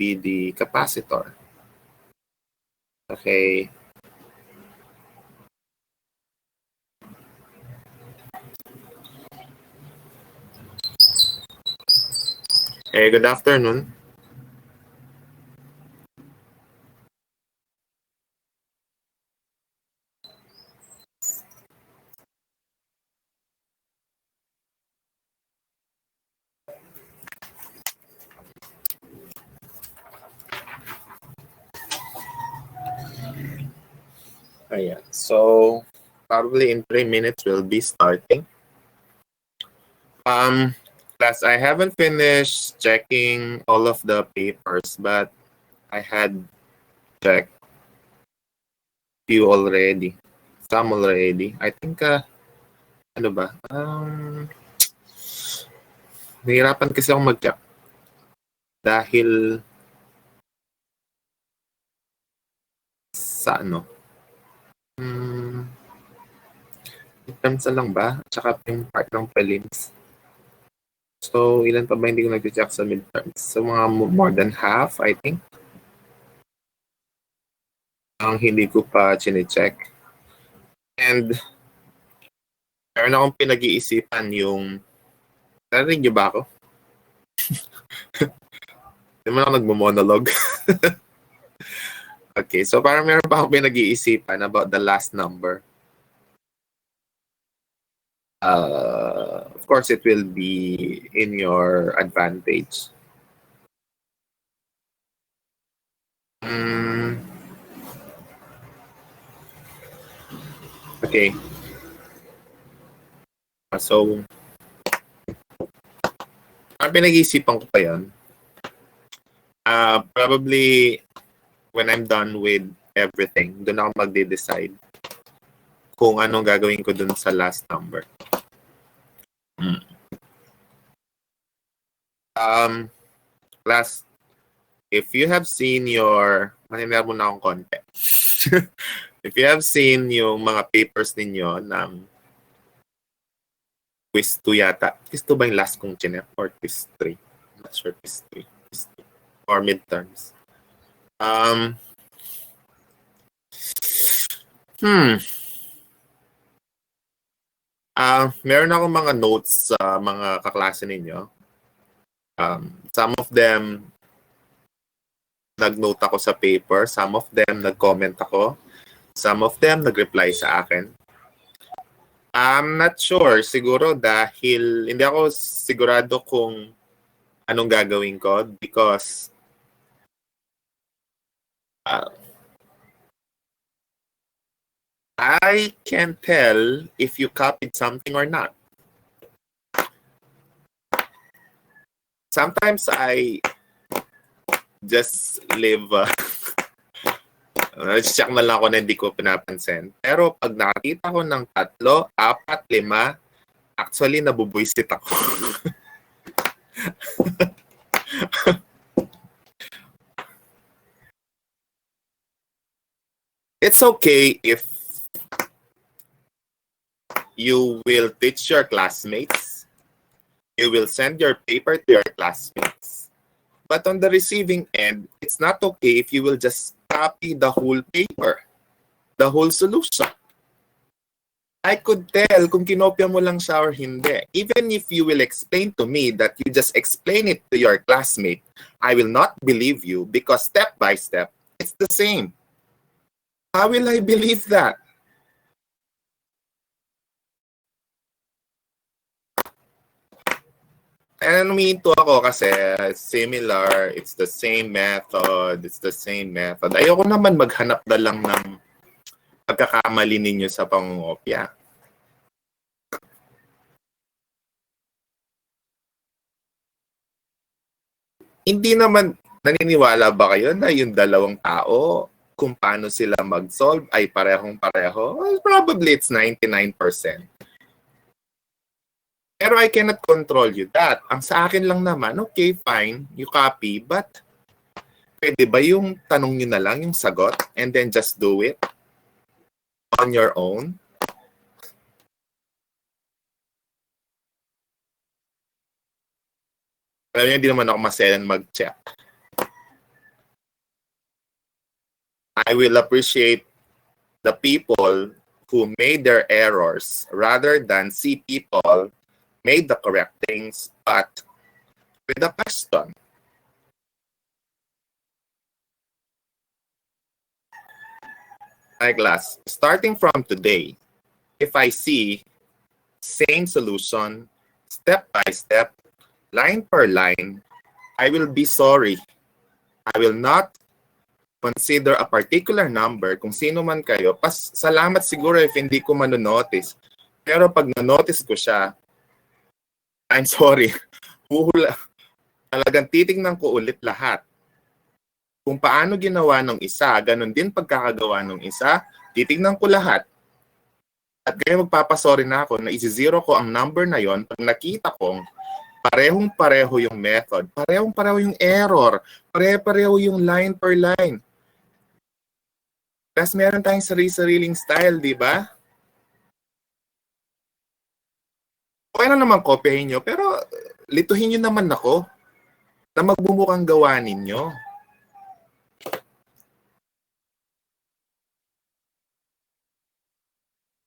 be the capacitor. Okay. Hey, good afternoon. Ayan. So, probably in 3 minutes we'll be starting. Class, I haven't finished checking all of the papers, but I had checked few already. Some already. I think, ano ba? Nahirapan kasi ako mag-check. Dahil sa ano? Midterms na lang ba? Tsaka yung part ng prelims. So, ilan pa ba hindi ko nag-check sa midterms? So, mga more than half, I think. Ang hindi ko pa chine-check. And, meron akong pinag-iisipan yung... Narinig niyo ba ako? Hindi mo ako nagmo-monologue. Okay, so parang meron pa akong pinag-iisipan about the last number. Of course, it will be in your advantage. Okay. So, ang pinag-iisipan ko pa yun, probably when I'm done with everything, doon ako magde-decide kung anong gagawin ko dun sa last number. Class, if you have seen your... Maninira mo na akong konti. If you have seen yung mga papers ninyo ng quiz 2 yata. Quiz 2 ba yung last kong chinep? Or quiz 3? I'm not sure quiz 3. Quiz 2. Or midterms. Meron akong mga notes sa mga kaklase ninyo. Some of them, nag-note ako sa paper. Some of them, nag-comment ako. Some of them, nag-reply sa akin. I'm not sure. Siguro dahil hindi ako sigurado kung anong gagawin ko because I can't tell if you copied something or not. Sometimes I just live... check na lang ako na hindi ko pinapansin. Pero pag nakakita ko ng 3, 4, 5, actually nabubuisit ako. It's okay if you will teach your classmates. You will send your paper to your classmates. But on the receiving end, it's not okay if you will just copy the whole paper, the whole solution. I could tell kung kinopya mo lang siya or hindi. Even if you will explain to me that you just explain it to your classmate, I will not believe you because step by step, it's the same. How will I believe that? And umihinto ako kasi similar, it's the same method, Ayoko naman maghanap na lang ng pagkakamali ninyo sa pangungopya. Hindi naman, naniniwala ba kayo na yung dalawang tao, kung paano sila mag-solve ay parehong-pareho? Well, probably it's 99%. Pero I cannot control you that. Ang sa akin lang naman, okay, fine, you copy, but pwede ba yung tanong nyo na lang yung sagot and then just do it on your own? Alam niyo, hindi naman ako maselan mag-check. I will appreciate the people who made their errors rather than see people made the correct things, but with a question. My class, starting from today, if I see same solution, step by step, line per line, I will be sorry. I will not consider a particular number kung sino man kayo. Salamat siguro if hindi ko manonotice. Pero pag nanotice ko siya, I'm sorry. Huhula. Talagang titignan ko ulit lahat. Kung paano ginawa ng isa, ganun din pagkakagawa ng isa, titignan ko lahat. At kaya magpapasorry na ako na isi-zero ko ang number na yon pag nakita kong parehong-pareho yung method, parehong-pareho yung error, pareho-pareho yung line per line. Tapos meron tayong sarili-sariling style, di ba? Okay na naman kopyahin nyo, pero lituhin nyo naman ako na magbumukhang gawa ninyo.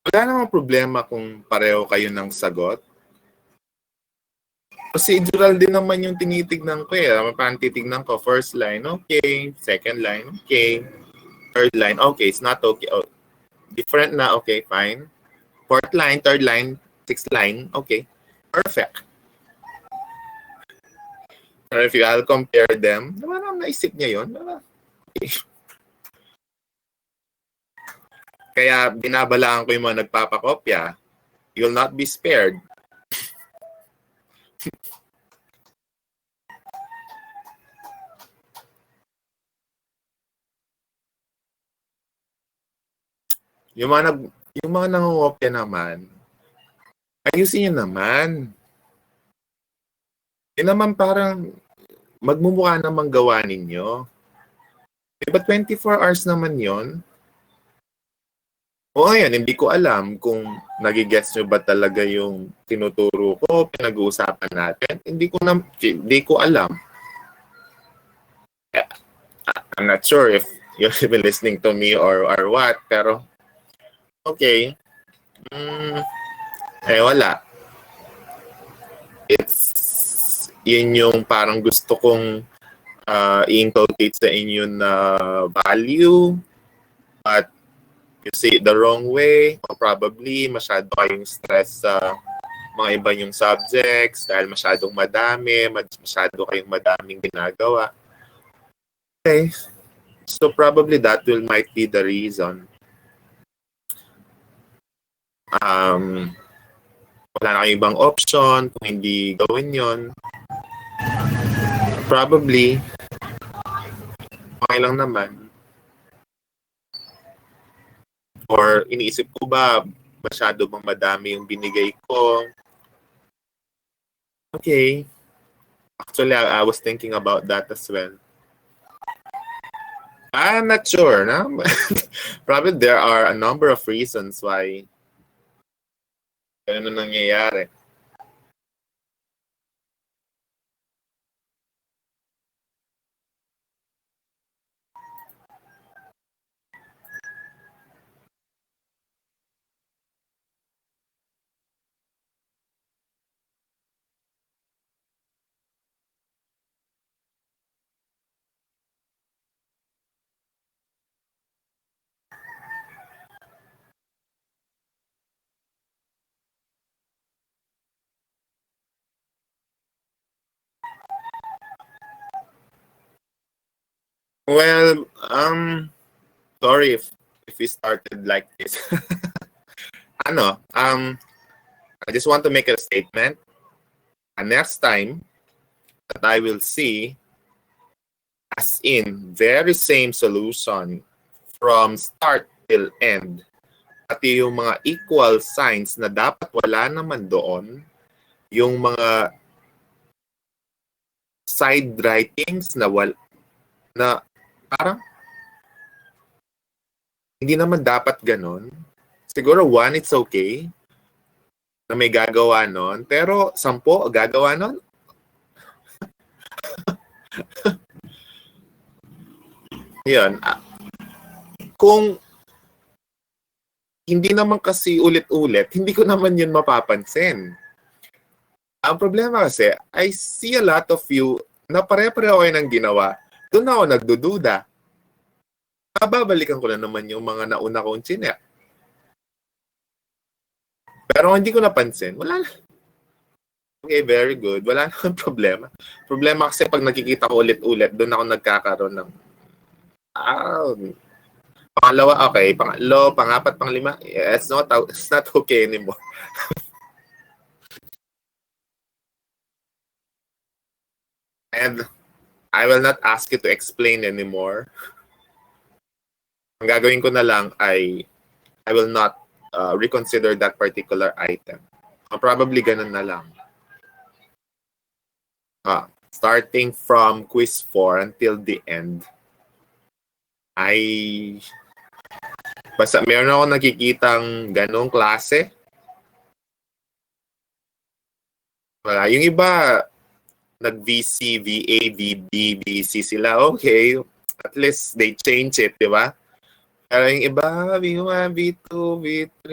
Wala namang problema kung pareho kayo ng sagot. Procedural din naman yung tinitignan ko eh. Parang titignan ko, first line, okay. Second line, okay. Third line, okay. It's not okay. Oh, different na, okay, fine. Fourth line, third line, sixth line, okay. Perfect. Or if I'll compare them, naman naisip niya yun. Okay. Kaya binabalaan ko yung mga nagpapakopya, you'll not be spared. Yung mga nangungopya naman, ayusin nyo naman. Yun naman parang magmumukha namang gawa ninyo. Diba 24 hours naman yon? O ngayon, hindi ko alam kung nagigets nyo ba talaga yung tinuturo ko, pinag-uusapan natin. Hindi ko alam. I'm not sure if you've been listening to me or what, pero okay. Wala. Yun yung parang gusto kong i-inculcate sa inyo na value, but you see it the wrong way, or probably masyado kayong stress sa mga iba yung subjects dahil masyadong madami, masyado kayong madaming ginagawa. Okay. So probably that might be the reason. Wala na kayong ibang option kung hindi gawin yon. Probably, okay lang naman. Or iniisip ko ba, masyado bang madami yung binigay ko? Okay. Actually, I was thinking about that as well. I'm not sure. No? Probably there are a number of reasons why ganun nangyayari. Well, sorry if we started like this. I just want to make a statement. And next time that I will see, as in, very same solution from start till end, pati yung mga equal signs na dapat wala naman doon, yung mga side writings na parang hindi naman dapat ganun. Siguro one, it's okay na may gagawa nun. Pero 10 gagawa nun. Yun. kung hindi naman kasi ulit-ulit, hindi ko naman yun mapapansin. Ang problema kasi, I see a lot of you na pare-pareho kayo ng ginawa. Doon ako nagdududa. Babalikan ko na naman yung mga nauna kong chinek. Pero hindi ko napansin. Wala na. Okay, very good. Wala naman problema. Problema kasi pag nakikita ko ulit-ulit, doon ako nagkakaroon ng pangalawa, okay. Pangatlo, pangapat, panglima. Yeah, it's not okay anymore. And I will not ask you to explain anymore. Ang gagawin ko na lang ay I will not reconsider that particular item. Probably ganun na lang. Starting from quiz 4 until the end, ay basta meron ako nakikitang ganong klase. Wala. Yung iba, nag-VC, VA, VB, VC sila. Okay, at least they change it, di ba? Pero yung iba, V1, V2, V3,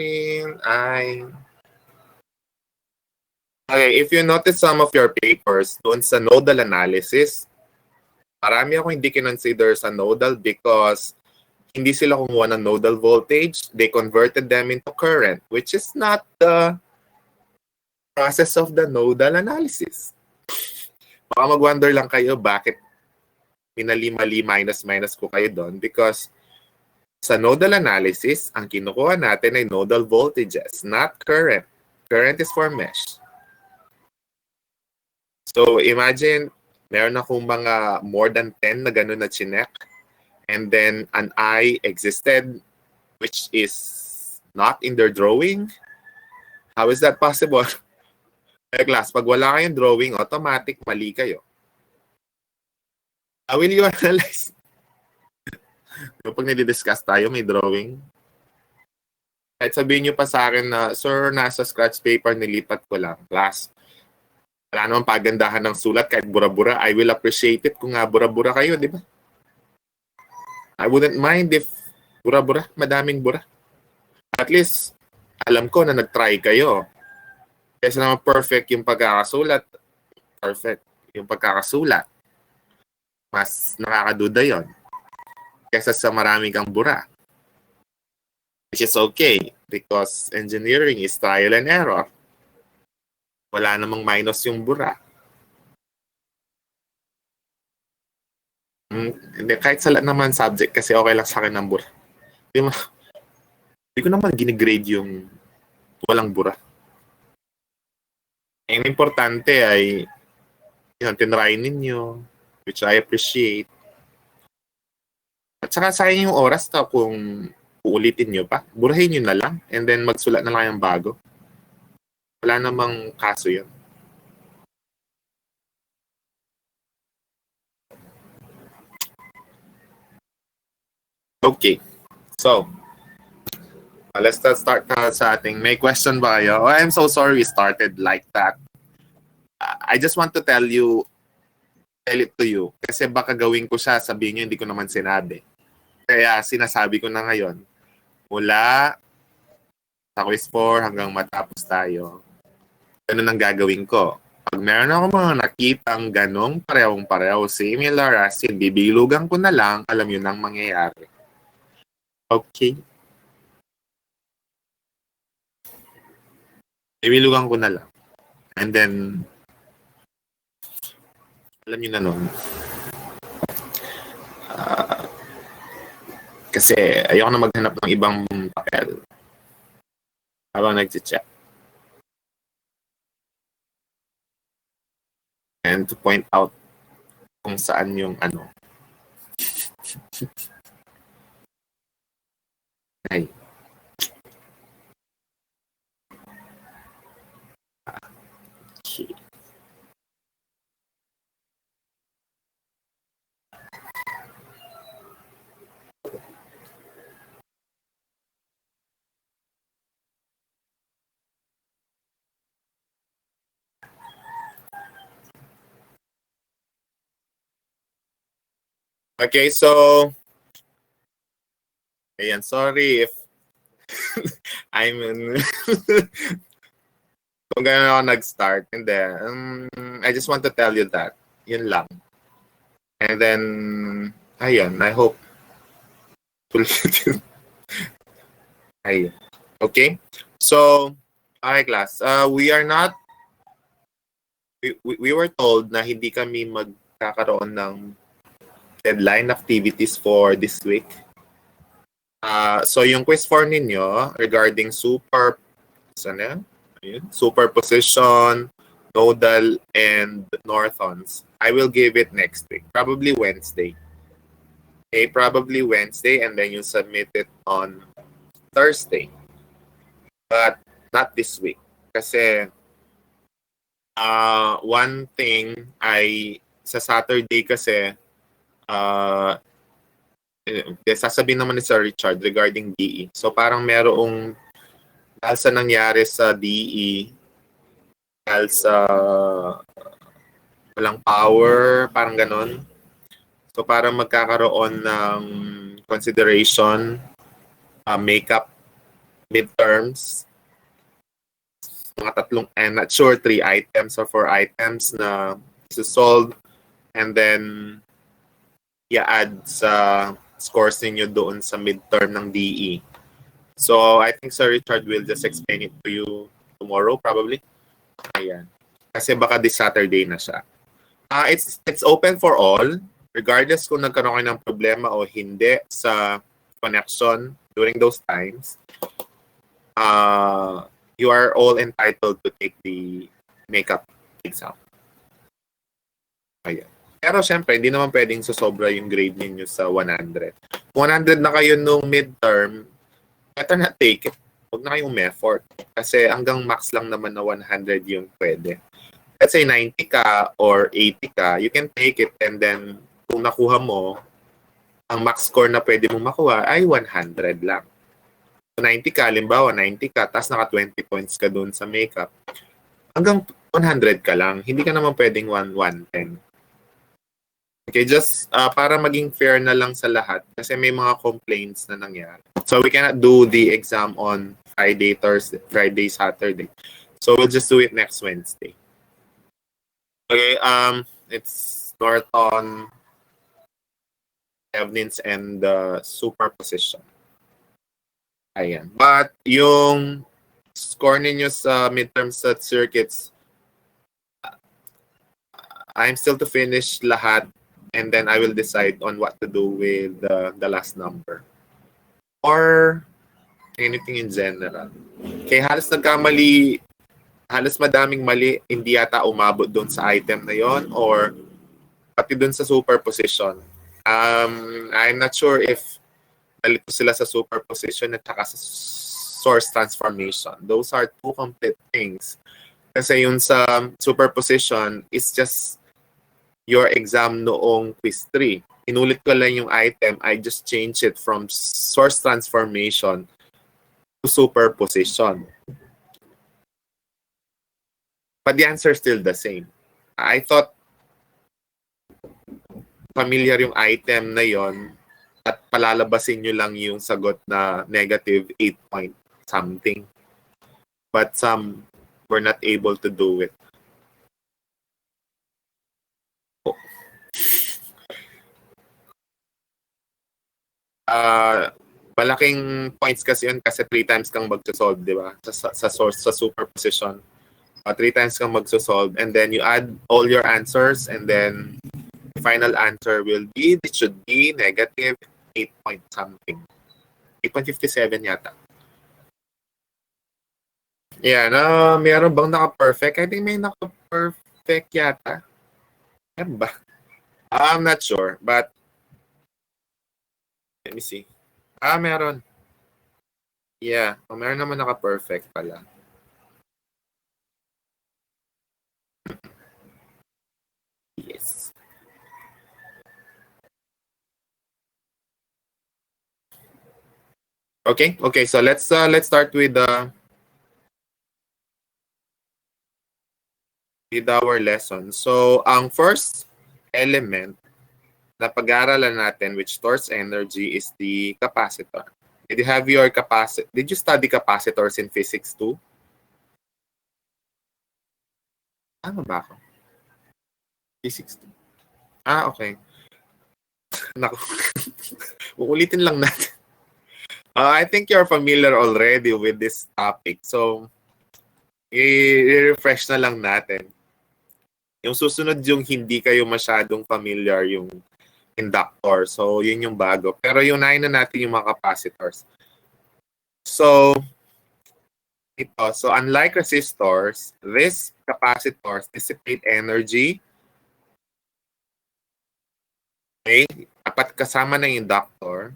ay... Okay, if you notice some of your papers doon sa nodal analysis, marami ako hindi kinonsider sa nodal because hindi sila kumuha ng nodal voltage. They converted them into current, which is not the process of the nodal analysis. Baka mag-wonder lang kayo bakit minali-mali minus ko kayo doon because sa nodal analysis, ang kinukuha natin ay nodal voltages, not current. Current is for mesh. So imagine, meron akong mga more than 10 na gano'n na chinek. And then an I existed which is not in their drawing. How is that possible? Class, pag wala kayong drawing, automatic mali kayo. How will you analyze? Pag nidi-discuss tayo, may drawing. Kahit sabihin nyo pa sa akin na, sir, nasa scratch paper, nilipat ko lang. Class, wala naman pagandahan ng sulat kahit bura-bura. I will appreciate it kung nga bura-bura kayo, di ba? I wouldn't mind if bura-bura, madaming bura. At least, alam ko na nag-try kayo. Kasi naman perfect yung pagkakasulat. Perfect yung pagkakasulat. Mas nakakaduda yon kesa sa marami kang bura. Which is okay because engineering is trial and error. Wala namang minus yung bura. Hindi, kahit sa lahat naman subject kasi okay lang sa akin ng bura. Hindi ko naman ginigrade yung walang bura. Ang importante ay yun, tinry ninyo, which I appreciate. At saka sayang yung oras na kung uulitin nyo pa, burahin nyo na lang and then magsulat na lang yung bago. Wala namang kaso yun. Okay. So, let's start na sa ating. May question ba kayo? Oh, I'm so sorry we started like that. I just want to tell it to you. Kasi baka gawin ko siya, sabihin nyo, hindi ko naman sinabi. Kaya sinasabi ko na ngayon, mula sa quiz 4 hanggang matapos tayo, ganun ang gagawin ko. Pag meron ako mga nakitang ganong parehong-pareho, similar as in, bibilugan ko na lang, alam yun ang mangyayari. Okay? Bibilugan ko na lang. And then, alam nyo na nun. Kasi ayoko na maghanap ng ibang papel habang nag-check. And to point out kung saan yung ano. Ay. Okay. Okay, so Ayan, sorry if I'm kung gano'n ako nag-start. And then, I just want to tell you that. Yun lang. And then, ayun, I hope ayun. Okay? So, okay class. We are not, we were told na hindi kami magkakaroon ng deadline activities for this week. So yung quiz for ninyo regarding superposition, nodal, and northons, I will give it next week, probably Wednesday. Okay, probably Wednesday, and then you submit it on Thursday. But not this week. Kasi one thing ay sa Saturday kasi sasabihin naman ni Sir Richard regarding DE. So parang merong dahil sa nangyari sa DE, dahil sa walang power, parang ganon. So parang magkakaroon ng consideration, makeup, midterms, mga tatlong, I'm not sure, 3 items or 4 items na solve, and then i-add sa scores ninyo doon sa midterm ng DE. So I think Sir Richard will just explain it to you tomorrow probably. Ayan. Kasi baka this Saturday na siya. It's open for all, regardless kung nagkaroon kayo ng problema o hindi sa connection during those times. You are all entitled to take the makeup exam. Ayan. Pero syempre, hindi naman pwedeng susobra yung grade ninyo sa 100. 100 na kayo nung midterm, better not take it. Huwag na kayong effort. Kasi hanggang max lang naman na 100 yung pwede. Let's say 90 ka or 80 ka, you can take it, and then kung nakuha mo, ang max score na pwede mong makuha ay 100 lang. So 90 ka, limbawa 90 ka, tapos naka 20 points ka dun sa makeup. Hanggang 100 ka lang. Hindi ka naman pwedeng 110. Okay, just para maging fair na lang sa lahat kasi may mga complaints na nangyari. So we cannot do the exam on Friday, Thursday, Friday, Saturday. So we'll just do it next Wednesday. Okay, it's Norton, Evans, and superposition. Ayan. But yung score ninyo sa midterm set circuits, I'm still to finish lahat, and then I will decide on what to do with the last number. Or anything in general. Okay, halos madaming mali, hindi yata umabot doon sa item na yon or pati doon sa superposition. I'm not sure if nalito sila sa superposition at saka sa source transformation. Those are two complete things. Kasi yung sa superposition is just your exam noong quiz 3. Inulit ko lang yung item, I just changed it from source transformation to superposition. But the answer is still the same. I thought familiar yung item na yon at palalabasin nyo lang yung sagot na negative 8 point something. But some were not able to do it. Malaking points kasi yun kasi 3 times kang magsosolve, di ba? Sa source, sa superposition. 3 times kang magsosolve, and then you add all your answers, and then the final answer it should be negative 8 point something. 8.57 yata. Yeah, meron bang naka-perfect? I think may naka-perfect yata. Meron ba? I'm not sure, but let me see. Meron. Yeah, meron naman naka-perfect pala. Yes. Okay, so let's start with our lesson. So, ang first element na pag-aaralan natin which stores energy is the capacitor. Did you have your capacitor? Did you study capacitors in physics too? Ano ba ako? Physics 2. Okay. Naku. Uulitin lang natin. I think you're familiar already with this topic. So, i-refresh na lang natin. Yung susunod yung hindi kayo masyadong familiar yung inductor. So, yun yung bago. Pero unahin na natin yung mga capacitors. So, so unlike resistors, these capacitors dissipate energy. Okay? Dapat kasama ng inductor.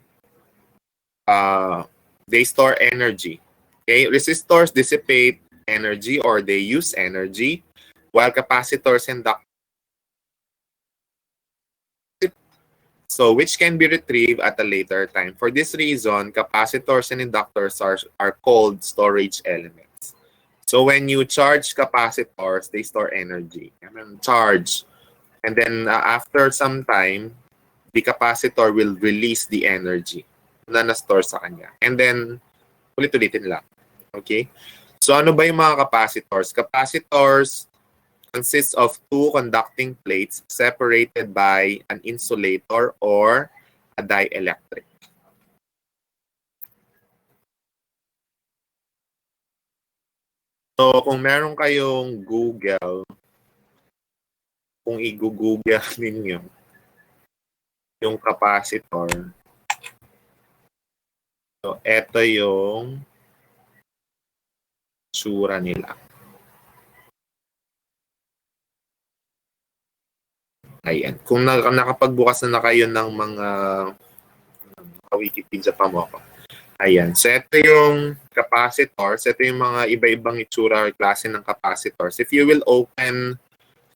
They store energy. Okay? Resistors dissipate energy or they use energy, while capacitors and inductors, so which can be retrieved at a later time. For this reason, capacitors and inductors are called storage elements. So when you charge capacitors, they store energy. And then charge. And then after some time, the capacitor will release the energy na na-store sa kanya. And then, ulit-ulitin lang. Okay? So ano ba yung mga capacitors? Capacitors consists of two conducting plates separated by an insulator or a dielectric. So, kung meron kayong Google, kung i-google ninyo yung capacitor, so eto yung tsura nila. Ayan. Kung nakapagbukas na kayo ng mga Wikipedia pa mo ako. Ayan. So, ito yung capacitors. Ito yung mga iba-ibang itsura or klase ng capacitors. If you will open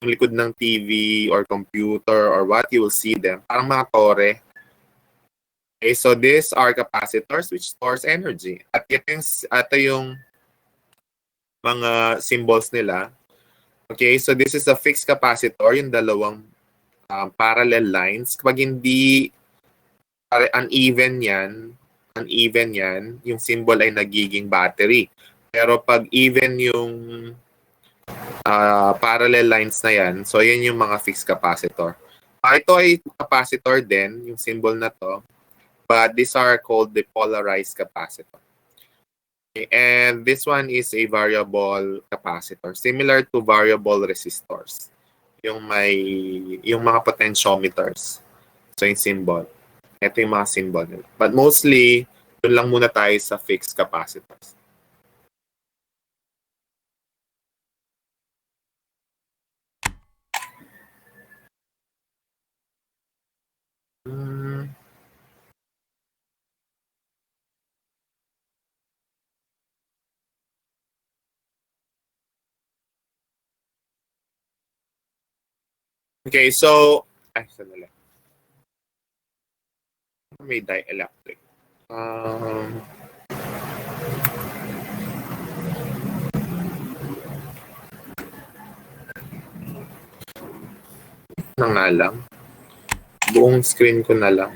yung likod ng TV or computer or what, you will see them. Parang mga tore. Okay, so these are capacitors which stores energy. At ito yung mga symbols nila. Okay, so this is a fixed capacitor, yung dalawang parallel lines. Kapag hindi uneven yan, yung symbol ay nagiging battery. Pero pag even yung parallel lines na yan, so yan yung mga fixed capacitor. Ito ay capacitor din, yung symbol na to, but these are called the polarized capacitor. Okay, and this one is a variable capacitor, similar to variable resistors. Yung mga potentiometers. So yung symbol. Ito yung mga symbol nila. But mostly, doon lang muna tayo sa fixed capacitors. Okay, so, sandali. May dielectric. Na nga lang. Buong screen ko na lang.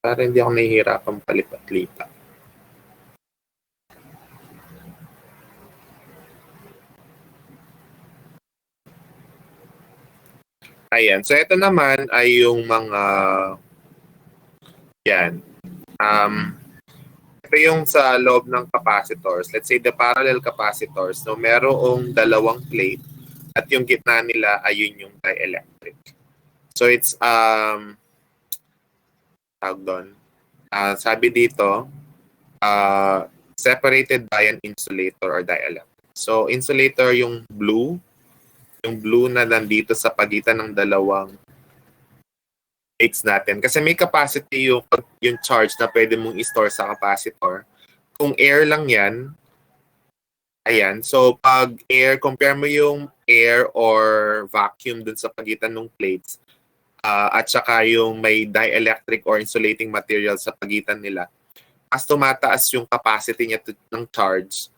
Para hindi ako nahihirapan palipat-lipat. Ayan. So, ito naman ay yung mga yan. Ito yung sa loob ng capacitors. Let's say the parallel capacitors. So, merong dalawang plate at yung gitna nila ay yun yung dielectric. So, it's tawag doon. Sabi dito, separated by an insulator or dielectric. So, insulator yung blue na nandito sa pagitan ng dalawang plates natin. Kasi may capacity yung charge na pwede mong i-store sa capacitor. Kung air lang yan, ayan. So, pag air, compare mo yung air or vacuum dun sa pagitan ng plates at saka yung may dielectric or insulating material sa pagitan nila, mas tumataas yung capacity niya ng charge.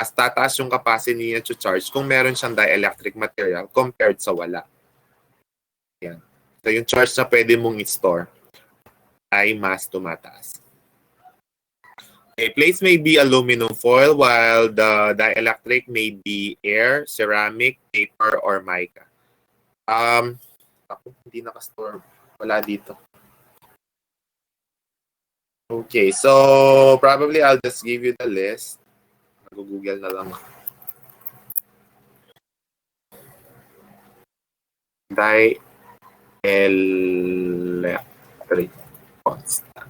Mas tataas yung capacity niya to charge kung meron siyang dielectric material compared sa wala. Yan. So, yung charge na pwede mong i-store. ay mas tumataas. Okay, plates may be aluminum foil while the dielectric may be air, ceramic, paper, or mica. Ako, hindi nakastore. Wala dito. Okay, so probably I'll just give you the list. Mag-google na lang. Dielectric constant.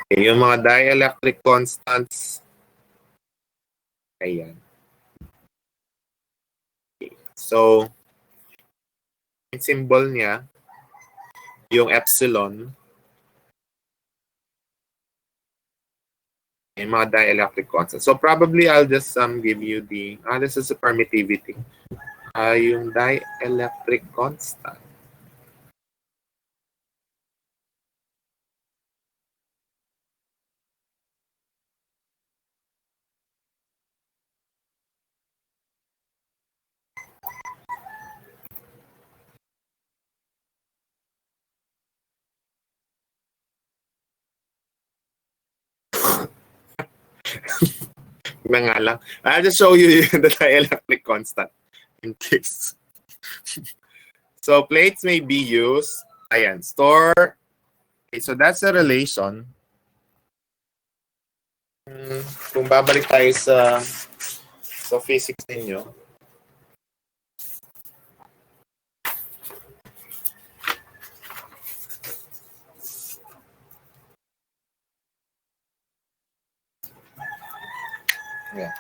Okay, yung mga dielectric constants, ayan. Okay, so, yung symbol niya, yung epsilon, yung mga dielectric constants. So probably I'll just give you the, this is the permittivity. Yung dielectric constant. Na nga lang. I'll just show you the dielectric constant in case. So plates may be used. Ayan, store. Okay, so that's the relation. Kung babalik tayo sa physics ninyo. Yeah.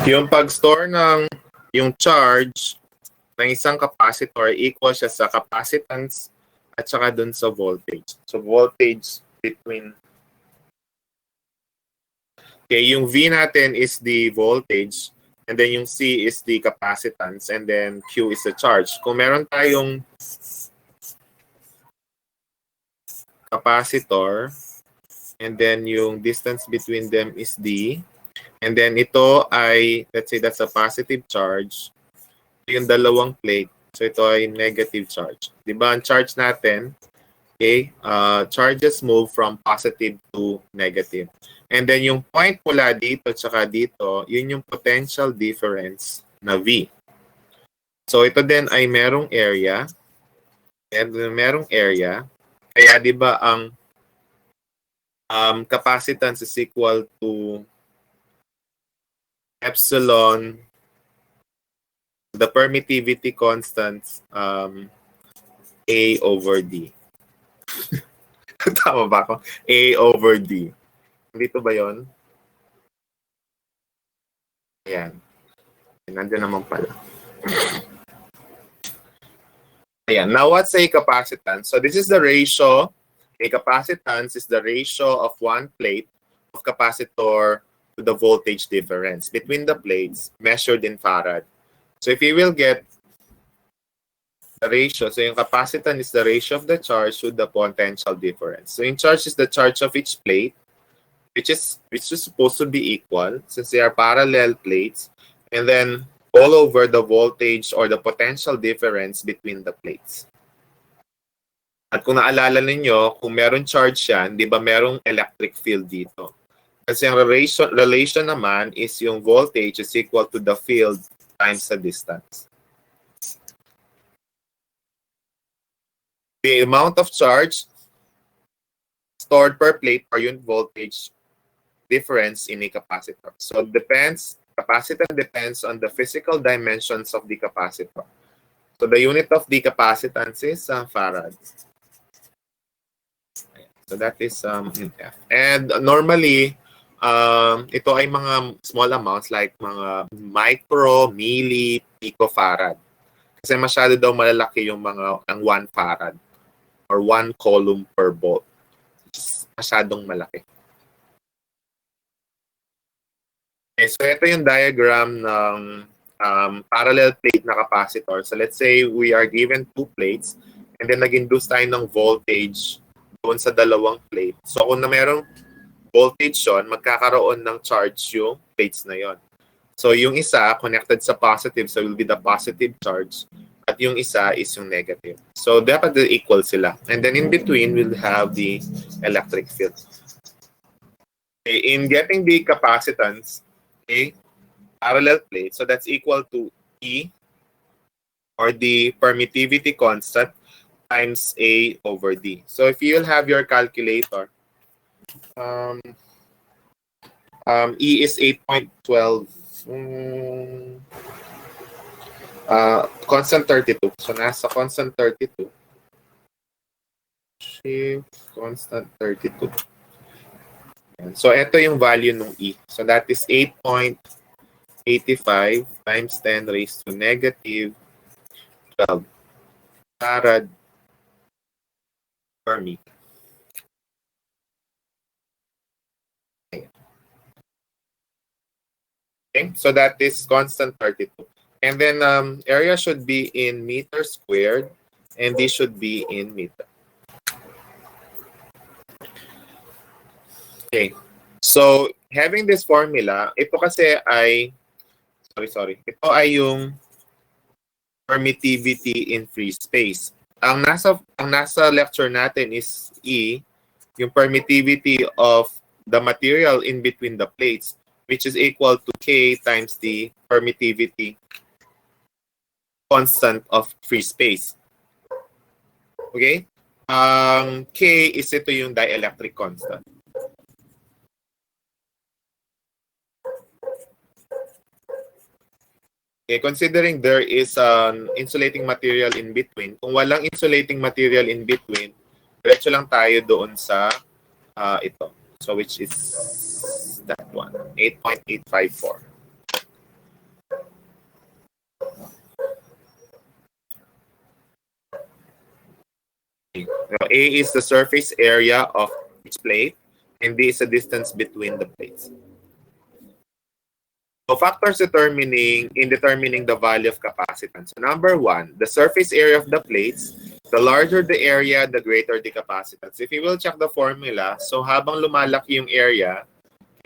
Yung pag-store ng yung charge ng isang capacitor equal siya sa capacitance at saka dun sa voltage. So voltage between yung V natin is the voltage and then yung C is the capacitance and then Q is the charge. Kung meron tayong capacitor and then yung distance between them is D and then ito ay, let's say that's a positive charge. Yung dalawang plate. So ito ay negative charge. Diba ang charge natin, okay, charges move from positive to negative. And then yung point pula dito tsaka dito, yun yung potential difference na V. So ito din ay merong area. And merong area. Kaya di ba ang capacitance is equal to epsilon, the permittivity constant, A over D. Tama ba ako? A over D. Dito ba yon? Ayan. Nandiyan naman pala. Ayan. Now, what's a capacitance? So, this is the ratio. A capacitance is the ratio of one plate of capacitor to the voltage difference between the plates measured in farad. So, if you will get the ratio, so yung capacitance is the ratio of the charge to the potential difference. So, in charge is the charge of each plate, which is supposed to be equal since they are parallel plates, and then all over the voltage or the potential difference between the plates. At kung naalala ninyo, kung meron charge yan, di ba merong electric field dito? Kasi ang relation naman is yung voltage is equal to the field times the distance. The amount of charge stored per plate per unit voltage difference in a capacitor. So capacitance depends on the physical dimensions of the capacitor. So the unit of the capacitance is farad. So that is in F. And normally, ito ay mga small amounts like mga micro, milli, picofarad. Kasi masyado daw malalaki yung ang 1 farad or 1 coulomb per volt. Masyadong malaki. Okay, so ito yung diagram ng parallel plate na capacitor. So let's say we are given 2 plates and then nag-induce tayo ng voltage doon sa dalawang plate. So kung na merong voltage yun, magkakaroon ng charge yung plates na yon. So yung isa connected sa positive, so will be the positive charge. at yung isa is yung negative. So, dapat equal sila. And then in between, we'll have the electric field. Okay, in getting the capacitance, okay, parallel plate, so that's equal to E, or the permittivity constant, times A over D. So if you'll have your calculator, um, E is 8.12, constant 32. So nasa constant 32. Shift constant 32. So ito yung value ng E. So that is 8.85 times 10 raised to negative 12 farad per meter. Okay, so that is constant 32. And then area should be in meter squared, and this should be in meter. Okay, so having this formula, ito kasi ay, ito ay yung permittivity in free space. Ang nasa lecture natin is E, yung permittivity of the material in between the plates, which is equal to K times the permittivity constant of free space. Okay? K is ito yung dielectric constant. Okay, considering there is an insulating material in between, kung walang insulating material in between, diretso lang tayo doon sa ito. So which is that one, 8.854. Now, A is the surface area of each plate, and D is the distance between the plates. So factors determining the value of capacitance. So number one, the surface area of the plates. The larger the area, the greater the capacitance. If you will check the formula, so habang lumalaki yung area,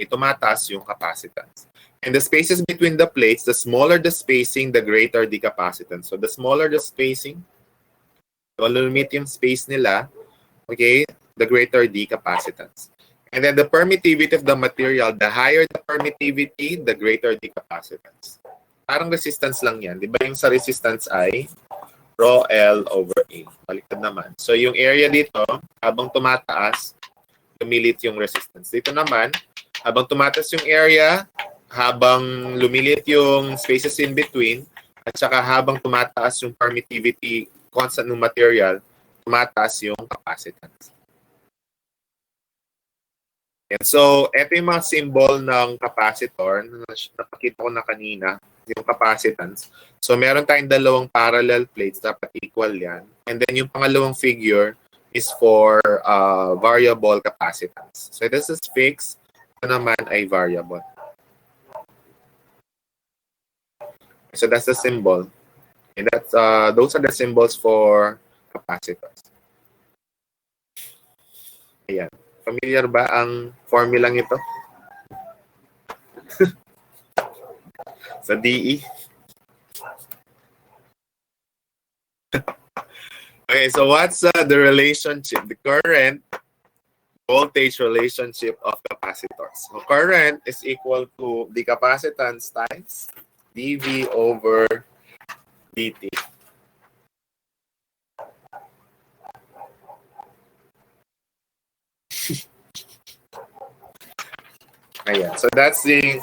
tumataas yung capacitance. And the spaces between the plates, the smaller the spacing, the greater the capacitance. So the smaller the spacing, so limit yung space nila, okay, the greater the capacitance. And then the permittivity of the material, the higher the permittivity, the greater the capacitance. Parang resistance lang yan. Di ba yung sa resistance ay rho L over A. Baliktad naman. So yung area dito, habang tumataas, lumilit yung resistance. Dito naman, habang tumataas yung area, habang lumilit yung spaces in between, at saka habang tumataas yung permittivity constant ng material, tumataas yung capacitance. And so, ito yung mga symbol ng capacitor na napakita ko na kanina, yung capacitance. So, meron tayong dalawang parallel plates, dapat equal yan. And then yung pangalawang figure is for variable capacitance. So, this is fixed. Ito naman ay variable. So, that's the symbol. And that's, those are the symbols for capacitors. Ayan. Familiar ba ang formulang ito? Sa DE? Okay, so what's the relationship, the current voltage relationship of capacitors? So current is equal to the capacitance times dV over dt. Ayan. So that's the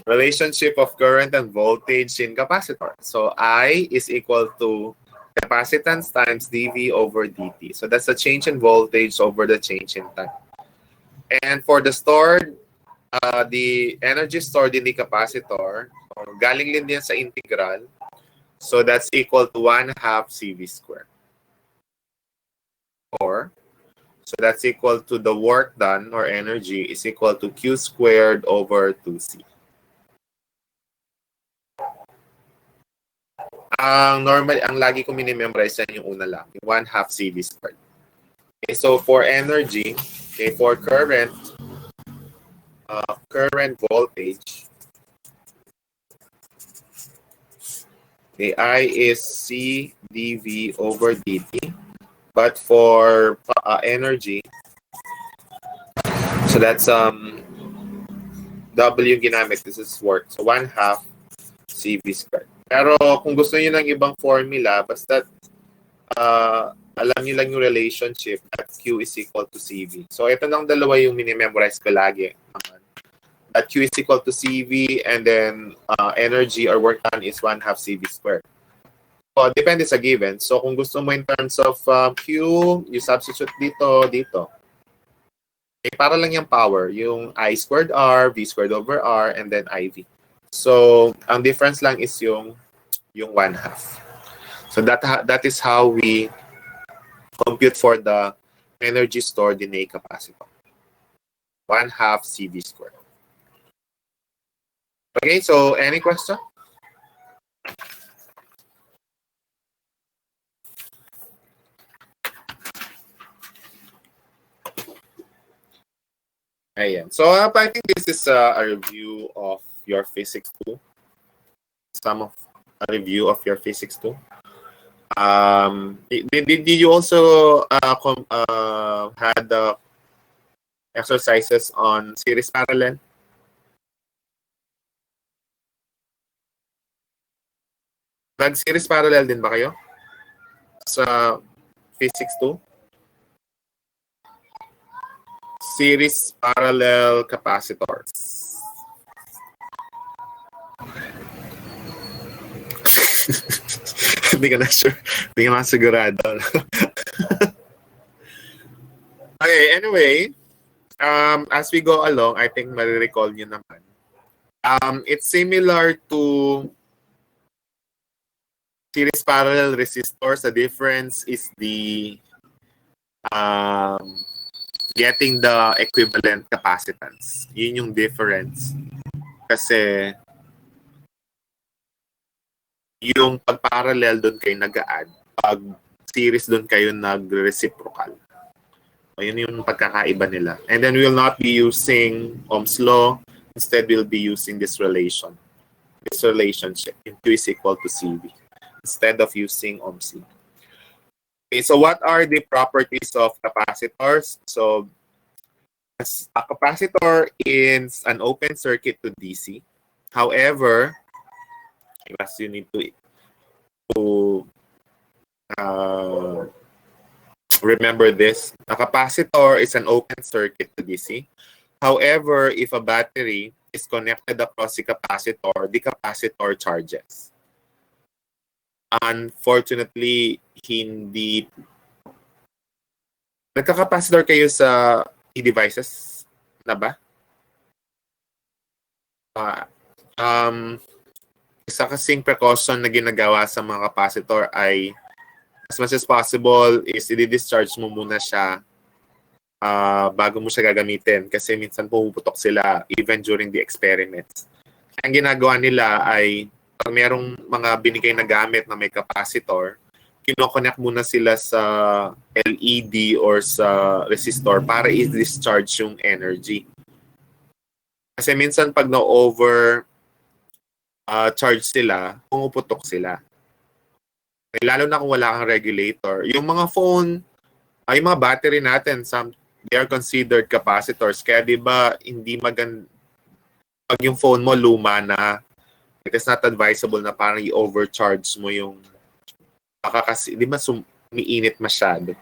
relationship of current and voltage in capacitor. So I is equal to capacitance times dV over dt. So that's the change in voltage over the change in time. And for the stored, the energy stored in the capacitor, galing din yan sa integral. So that's equal to 1/2 CV squared. Or, so that's equal to the work done or energy is equal to Q squared over 2C. Ang lagi ko minimemorize yan yung una lang, yung 1/2 CV squared. Okay, so for energy, okay, for current voltage, The I is C dV over dt. But for energy, so that's W ginamit. This is work. So 1/2 CV squared. Pero kung gusto niyo ng ibang formula, basta alam niyo lang yung relationship that Q is equal to CV. So ito lang dalawa yung minimemorize ko lagi. That Q is equal to CV and then energy or work done is 1/2 CV squared. So depende sa given. So kung gusto mo in terms of Q, you substitute dito. Okay, para lang yung power, yung I squared R, V squared over R, and then IV. So, ang difference lang is yung 1/2. So, that is how we compute for the energy stored in a capacitor. 1/2 CV squared. Okay, so any question? Ayan. So, I think this is a review of your physics 2. A review of your physics 2. Did you also had the exercises on series parallel? Nag-series parallel din ba kayo sa physics 2? Series parallel capacitors. Hindi ka na sure. Hindi ka na sigurado. Okay, anyway, as we go along, I think marirecall nyo naman. It's similar to series parallel resistors. The difference is the getting the equivalent capacitance. Yun yung difference. Kasi yung pag-parallel doon kayo nag-add, pag series doon kayo nag-reciprocal. So, yun yung pagkakaiba nila. And then we will not be using Ohm's law. Instead, we'll be using this relationship. Q is equal to CV. Instead of using Ohm's law. Okay, so what are the properties of capacitors? So, a capacitor is an open circuit to DC. However, you need to remember this. A capacitor is an open circuit to DC. However, if a battery is connected across the capacitor charges. Unfortunately, hindi. Nagka-capacitor kayo sa e-devices na ba? Isa kasing precaution na ginagawa sa mga capacitor ay as much as possible is i-discharge mo muna siya bago mo siya gagamitin kasi minsan pumuputok sila even during the experiments. Ang ginagawa nila ay pag merong mga binigay na gamit na may capacitor, kino-connect muna sila sa LED or sa resistor para i-discharge yung energy. Kasi minsan pag na-over charge sila, pumuputok sila. Lalo na kung wala kang regulator. Yung mga phone, yung mga battery natin, they are considered capacitors. Kaya di ba hindi maganda pag yung phone mo luma na, it is not advisable na parang i-overcharge mo yung baka kasi, di ba umiinit masyado.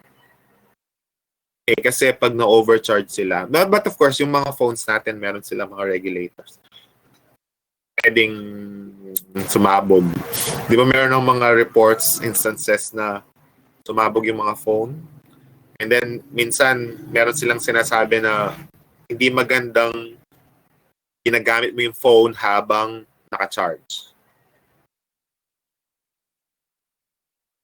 Okay, kasi pag na-overcharge sila. But of course, yung mga phones natin, meron sila mga regulators. Pwedeng sumabog. Di ba meron ng mga reports, instances na sumabog yung mga phone? And then, minsan, meron silang sinasabi na hindi magandang ginagamit mo yung phone habang naka-charge.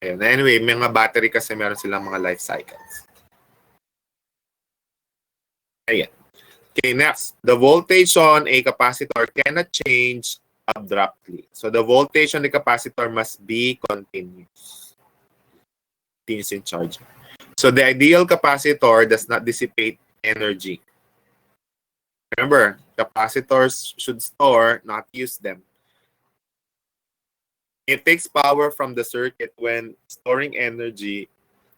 Ayun. Anyway, mga battery kasi meron silang mga life cycles. Ayan. Okay, next. The voltage on a capacitor cannot change abruptly. So the voltage on the capacitor must be continuous. Continuous in charging. So the ideal capacitor does not dissipate energy. Remember, capacitors should store, not use them. It takes power from the circuit when storing energy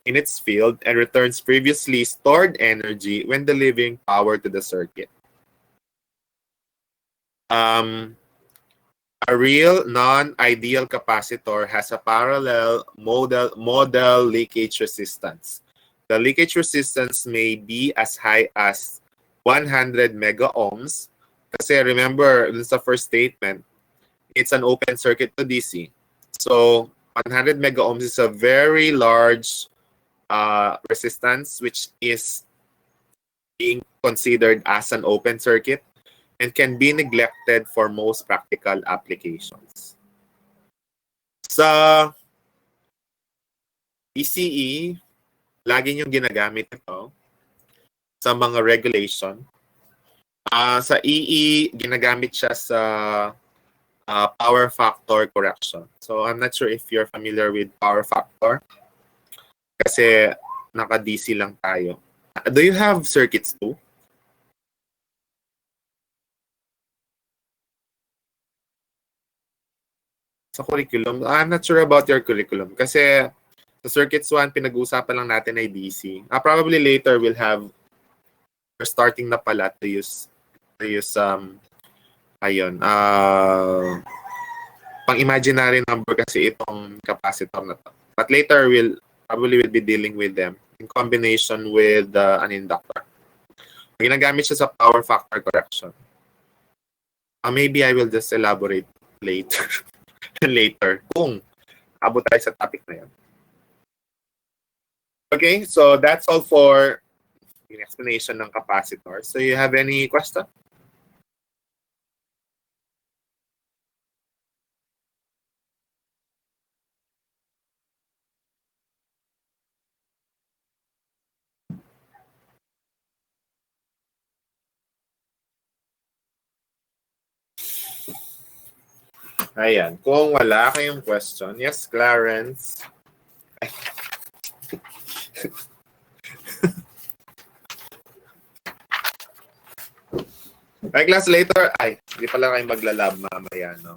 in its field and returns previously stored energy when delivering power to the circuit. A real non-ideal capacitor has a parallel model leakage resistance. The leakage resistance may be as high as 100 mega ohms. Kasi remember, this is the first statement, it's an open circuit to DC. So 100 mega ohms is a very large resistance, which is being considered as an open circuit and can be neglected for most practical applications. Sa ECE, lagi nyo ginagamit ito sa mga regulation. Sa EE, ginagamit siya sa power factor correction. So I'm not sure if you're familiar with power factor kasi naka-DC lang tayo. Do you have circuits too? Sa curriculum, I'm not sure about your curriculum kasi sa Circuits 1, pinag-uusapan lang natin ay DC. Probably later we'll have, we're starting na pala to use ayun, pang imaginary number kasi itong capacitor na to. But later we'll be dealing with them in combination with an inductor. Ginagamit siya sa power factor correction. Maybe I will just elaborate later. Later kung abot tayo sa topic na yan. Okay, so that's all for the explanation ng capacitor. So you have any question? Ayan. Kung wala kayong question, yes, Clarence. Ay, class later. Ay, hindi pala kayo maglalab mamaya, no?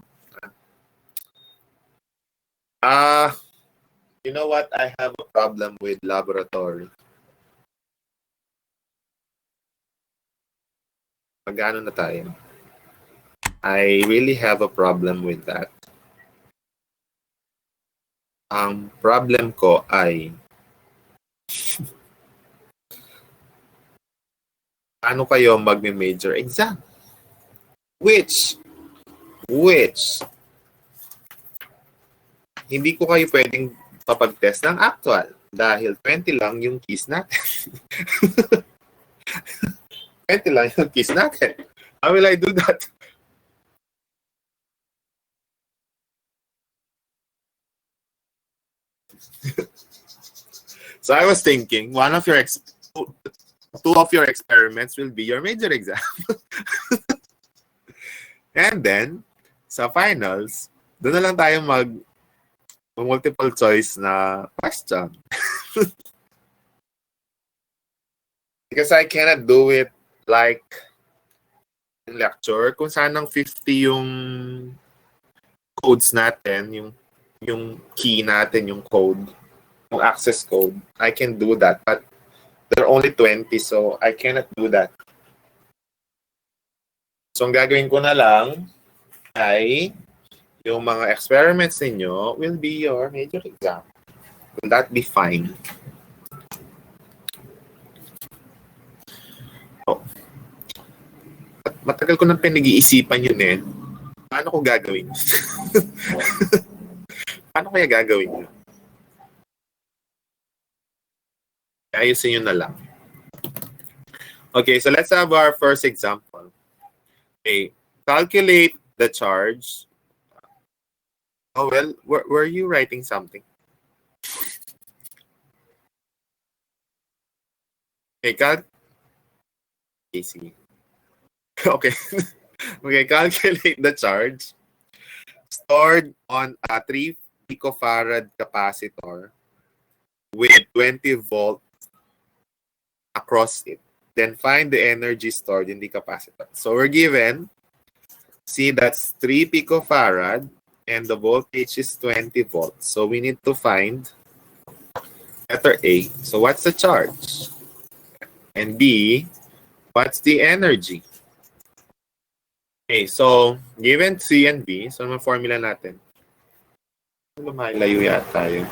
You know what? I have a problem with laboratory. Mag-ano na tayo? I really have a problem with that. Ang problem ko ay ano kayo magme-major exam? Which hindi ko kayo pwedeng papag-test ng actual dahil 20 lang yung keys natin. 20 lang yung keys natin. How will I do that? So I was thinking, two of your experiments will be your major exam. And then, sa finals, doon na lang tayo multiple choice na question. Because I cannot do it like in lecture. Kung sanang 50 yung codes natin, yung key natin, yung code, yung access code, I can do that. But there are only 20, so I cannot do that. So, ang gagawin ko na lang ay yung mga experiments ninyo will be your major exam. Will that be fine? Oh. Matagal ko nang pinag-iisipan yun eh. Paano ko gagawin? Paano kaya gagawin yun? Ayusin nyo na lang. Okay, so let's have our first example. Okay, calculate the charge. Oh, well, were you writing something? Okay, see. Okay. Okay, calculate the charge stored on a 3 picofarad capacitor with 20 volts across it. Then find the energy stored in the capacitor. So we're given, see, that's 3 picofarad and the voltage is 20 volts. So we need to find letter A. So what's the charge? And B, what's the energy? Okay, so given C and B, so naman formula natin? Lumalayo yata yun.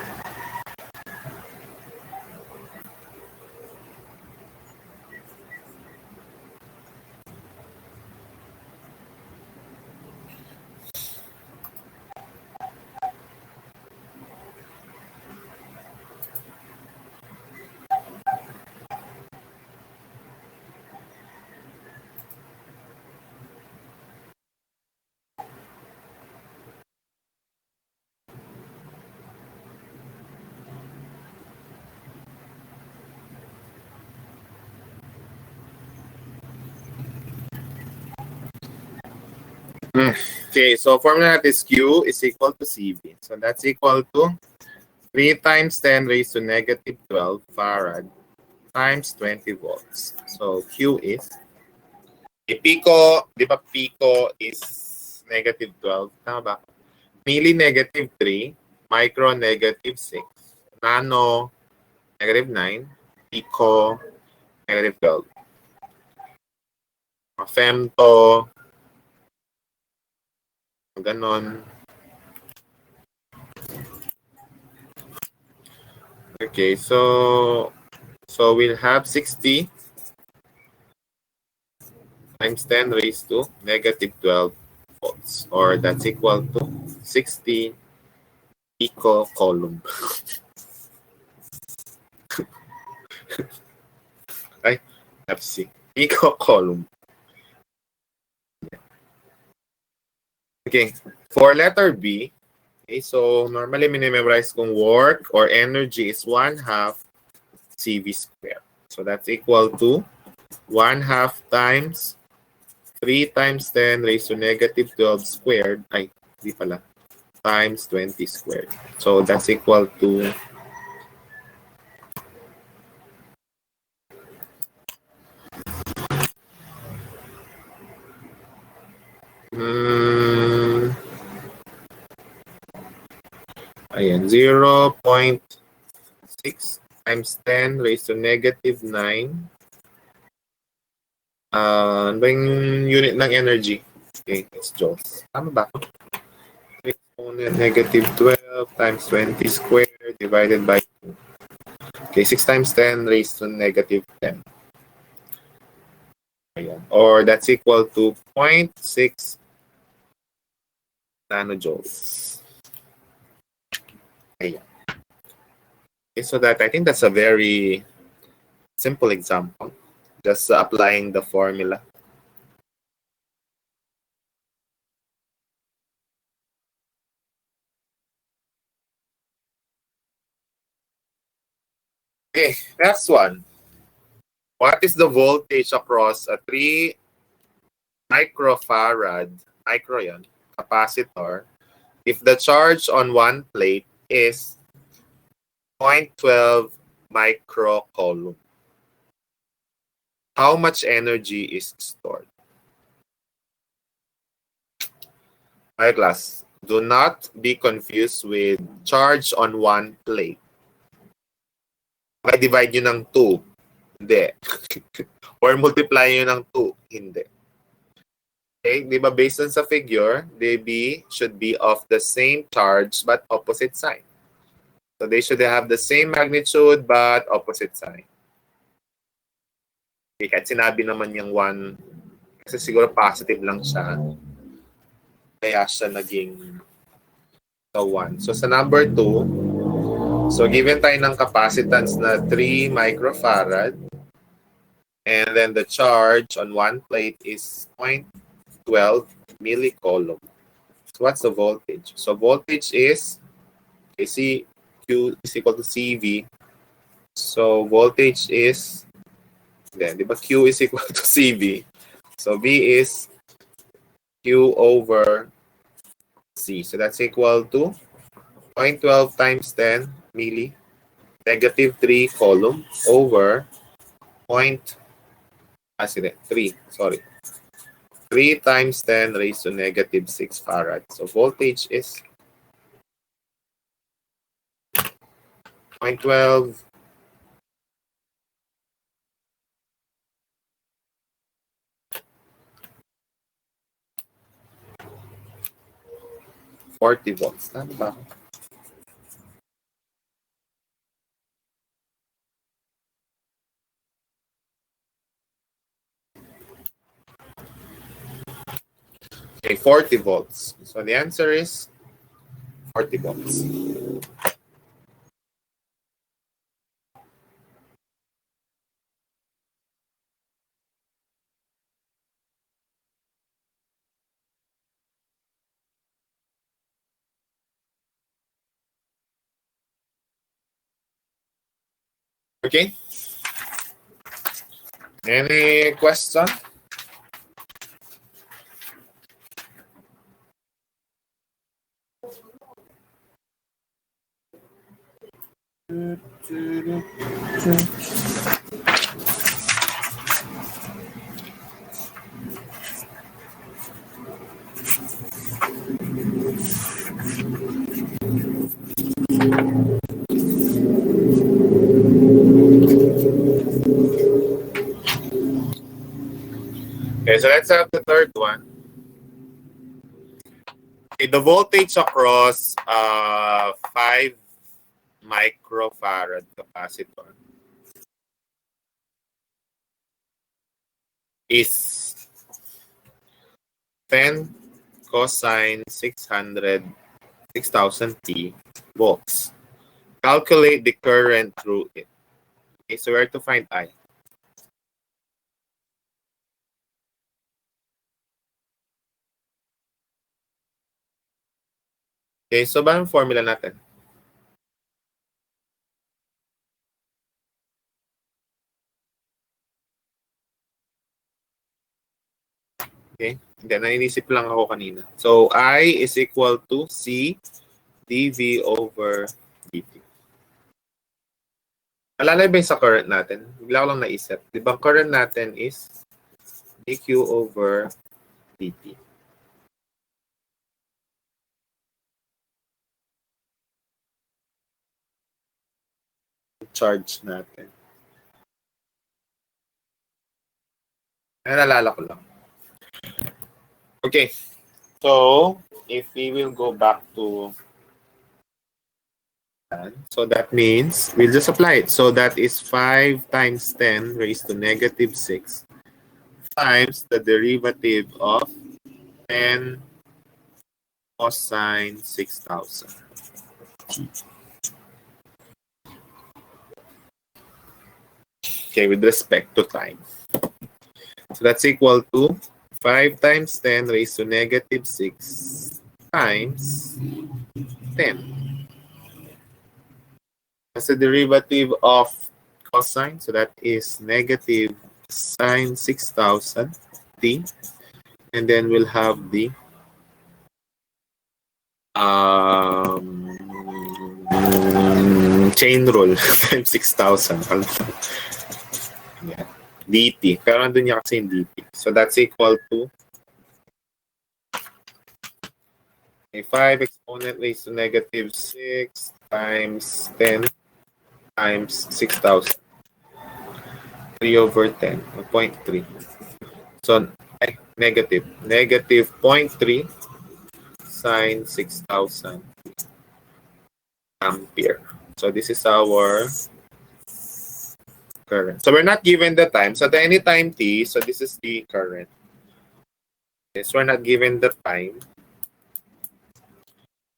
Okay, so formula natin is Q is equal to CV. So that's equal to 3 times 10 raised to negative 12 farad times 20 volts. So Q is, pico, di ba pico is negative 12? Tama ba? Milli negative 3, micro negative 6, nano negative 9, pico negative 12. Femto, ganon. Okay, so we'll have 60 times 10 raised to negative 12 volts, or that's equal to 60 picocoulomb. Ay, FC. Picocoulomb. Okay, for letter B, okay, so normally minimemorize kung work or energy is 1/2 CV squared. So that's equal to 1/2 times 3 times 10 raised to negative 12 squared. Ay, di pala. Times 20 squared. So that's equal to ayan, 0.6 times 10 raised to negative 9. Ano ba yung unit ng energy? Okay, it's joules. Tama ba? Exponent negative 12 times 20 squared divided by 2. Okay, 6 times 10 raised to negative 10. Ayan. Or that's equal to 0.6 nanojoules. Ayan. Okay, so that I think that's a very simple example. Just applying the formula. Okay, next one. What is the voltage across a 3 microfarad capacitor if the charge on one plate is 0.12 microcoulomb? How much energy is stored? My class, do not be confused with charge on one plate. Divide nyo ng 2. Hindi. Or multiply nyo ng 2. Hindi. Okay, di ba based on sa figure, they should be of the same charge but opposite sign. So they should have the same magnitude but opposite sign. Okay, kahit sinabi naman yung 1, kasi siguro positive lang siya. Kaya siya naging 1. So sa number 2, so given tayo ng capacitance na 3 microfarad, and then the charge on one plate is 0.12 millicoulomb. So what's the voltage? So voltage is, okay, Q is equal to CV. So voltage is, then, di ba Q is equal to CV. So V is Q over C. So that's equal to 0.12 times 10 milli, negative 3 coulomb over 3, sorry. 3 times 10 raised to negative 6 farad. So voltage is 0.12. $40. Tama ba? Okay, 40 volts. So the answer is 40 volts. Okay. Any question? Okay, so let's have the third one. Okay, the voltage across 5 microfarad capacitor is 10 cosine 6,000 T volts. Calculate the current through it. Okay, so where to find I? Okay, so ba ang formula natin? Okay, then nainisip lang ako kanina. So I is equal to C dV over dt. Alalay ba yung sa current natin? Bigla ko lang naisip. Di ba current natin is dq over dt. Charge natin. Nalala ko lang. Okay. So, if we will go back to that, so that means we'll just apply it. So that is 5 times 10 raised to negative 6 times the derivative of 10 cosine 6,000. Okay, with respect to time. So that's equal to 5 times 10 raised to negative 6 times 10. That's the derivative of cosine. So that is negative sine 6,000 t. And then we'll have the chain rule times 6,000. Yeah. dt. Pero nandun niya kasi yung dt. So that's equal to 5 exponent raised to negative 6 times 10 times 6,000. 3 over 10, 0.3. So, negative. Negative 0.3 sine 6,000 ampere. So, this is our current. So, we're not given the time. So, at any time t, so this is the current. Yes, we're not given the time.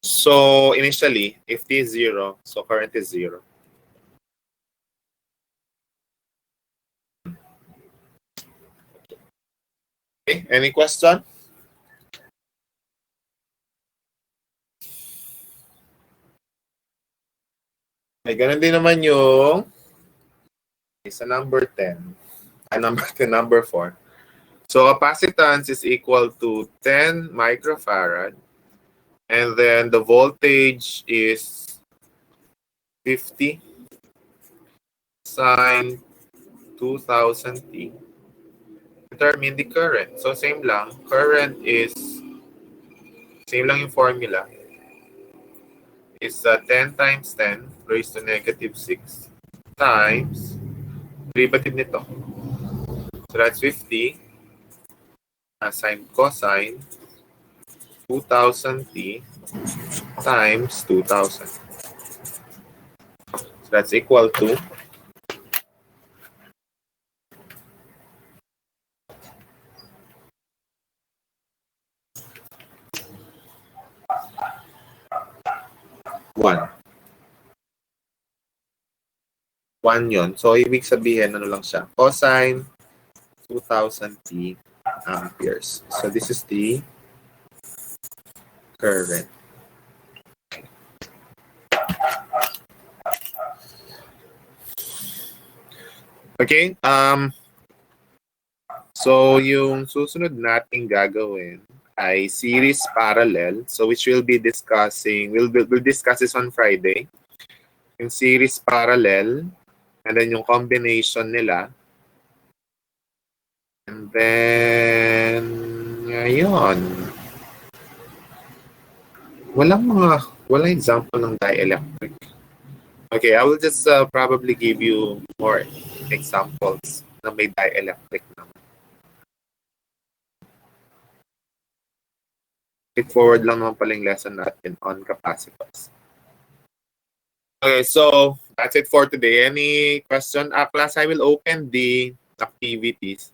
So, initially, if t is 0, so current is 0. Okay, any question? Ay, ganun din naman yung sa number 10. Number 10, number 4. So, capacitance is equal to 10 microfarad. And then the voltage is 50 sine 2,000 T. Determine the current. So, same lang. Current is, same lang yung formula. is 10 times 10 raised to negative 6 times derivative nito. So that's 50 sine cosine 2000t times 2000. So that's equal to 1. 1 yun. So, ibig sabihin, ano lang siya? Cosine 2000t amperes. So, this is the current. Okay? So, yung susunod nating gagawin ay series parallel. So, which we'll be discussing, we'll discuss this on Friday. Yung series parallel, and then yung combination nila. And then, ngayon, walang example ng dielectric. Okay, I will just probably give you more examples na may dielectric naman. Straightforward lang naman pala yung lesson natin on capacitors. Okay, so that's it for today. Any question? Class, I will open the activities.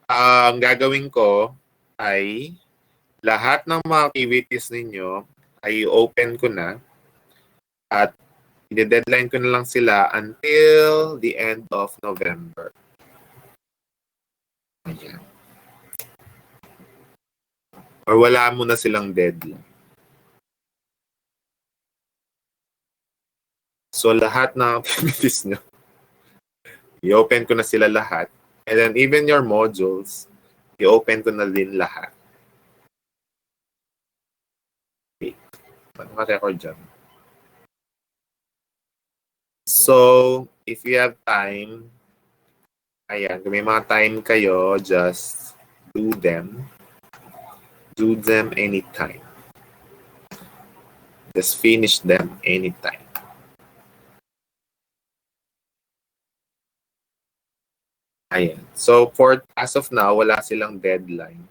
Ang gagawin ko ay lahat ng mga activities ninyo ay open ko na at i-deadline ko na lang sila until the end of November. Ayan. Or wala mo na silang deadline. So lahat ng activities nyo, i-open ko na sila lahat. And then even your modules, i-open ko na din lahat. Okay. Paano ka-record dyan? So, if you have time, ayan, kung may mga time kayo, just do them. Do them anytime. Just finish them anytime. Ayan. So, as of now, wala silang deadline.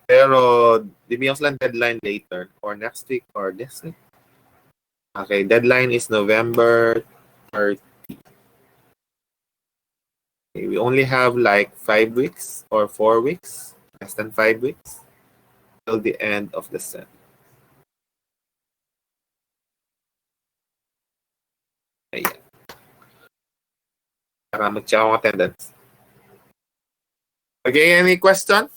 Pero, bibigyan ko silang deadline later or next week or this week. Okay, deadline is November 30. Okay, we only have like 5 weeks or 4 weeks, less than 5 weeks, till the end of the sem. Ayan. Para mag-check ang attendance. Okay, any question?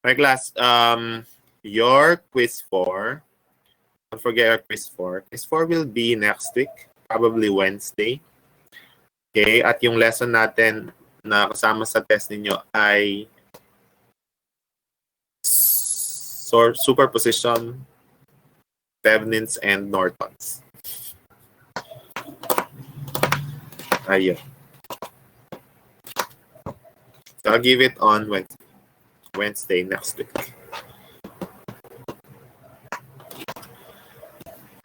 My class, your quiz 4, don't forget your quiz 4. Quiz 4 will be next week, probably Wednesday. Okay, at yung lesson natin na kasama sa test ninyo ay superposition, Thevenins, and Nortons. Ayun. So I'll give it on Wednesday next week.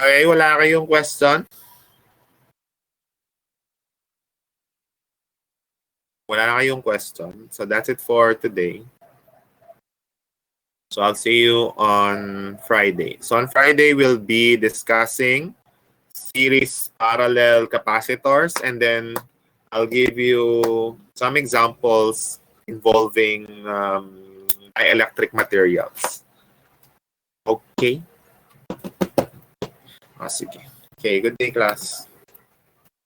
Okay, wala kayong question? Wala na kayong question. So that's it for today. So I'll see you on Friday. So on Friday, we'll be discussing series parallel capacitors, and then I'll give you some examples involving dielectric materials. Okay? Sige. Okay, good day, class.